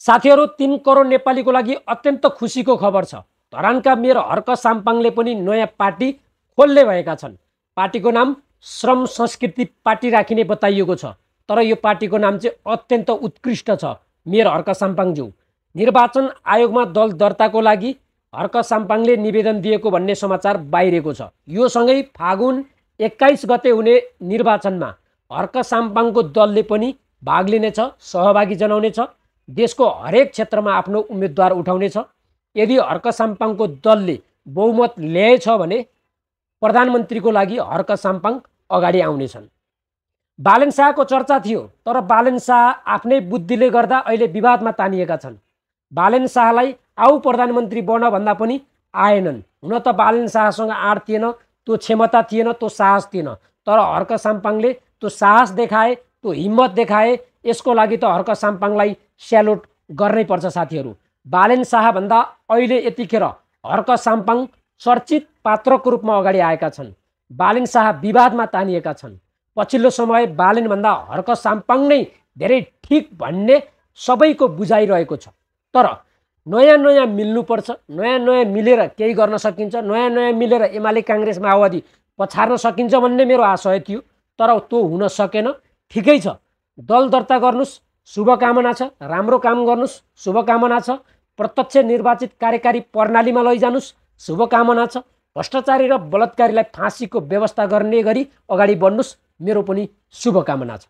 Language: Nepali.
साथीहरू 3 करोड नेपालीको लागि अत्यन्त खुसीको खबर छ। धरानका मेयर हर्क साम्पाङले पनि नयाँ पार्टी खोल्ने भएका छन्। पार्टीको नाम श्रम संस्कृति पार्टी राखिने बताइएको छ। तर यो पार्टीको नाम चाहिँ अत्यन्त उत्कृष्ट छ। मेयर हर्क साम्पाङज्यू निर्वाचन आयोगमा दल दर्ताको लागि हर्क साम्पाङले निवेदन दिएको भन्ने समाचार बाहिरिएको छ। यो सँगै फागुन 21 गते हुने निर्वाचनमा हर्क साम्पाङको दलले पनि भाग लिनेछ, सहभागी जनाउनेछ। देशको हरेक क्षेत्रमा आफ्नो उम्मेदवार उठाउनेछ। यदि हर्क साम्पाङको दलले बहुमत ल्याएछ भने प्रधानमन्त्रीको लागि हर्क साम्पाङ अगाडि आउनेछन्। बालेन शाहको चर्चा थियो, तर बालेन शाह आफ्नै बुद्धिले गर्दा अहिले विवादमा तानिएका छन्। बालेन शाहलाई आऊ प्रधानमन्त्री बन भन्दा पनि आएनन्। हुन त बालेन शाहसँग आँट थिएन, त्यो क्षमता थिएन, त्यो साहस थिएन। तर हर्क साम्पाङले त्यो साहस देखाए, त्यो हिम्मत देखाए। यसको लागि त हर्क साम्पाङलाई स्यालुट गर्नै पर्छ साथीहरू। बालेन शाहभन्दा अहिले यतिखेर हर्क साम्पाङ चर्चित पात्रको रूपमा अगाडि आएका छन्। बालेन शाह विवादमा तानिएका छन्। पछिल्लो समय बालेनभन्दा हर्क साम्पाङ नै धेरै ठिक भन्ने सबैको बुझाइरहेको छ। तर नयाँ नयाँ मिल्नुपर्छ, नयाँ नयाँ मिलेर केही गर्न सकिन्छ, नयाँ नयाँ मिलेर एमाले काङ्ग्रेस माओवादी पछार्न सकिन्छ भन्ने मेरो आशय थियो। तर त्यो हुन सकेन। ठिकै छ, दल दर्ता गर्नुस्, शुभकामना छ। राम्रो काम गर्नुस्, शुभकामना छ। प्रत्यक्ष निर्वाचित कार्यकारी प्रणालीमा लैजानुस्, शुभकामना छ। भ्रष्टाचारी र बलात्कारीलाई फाँसीको व्यवस्था गर्ने गरी अगाडि बढ्नुस्, मेरो पनि शुभकामना छ।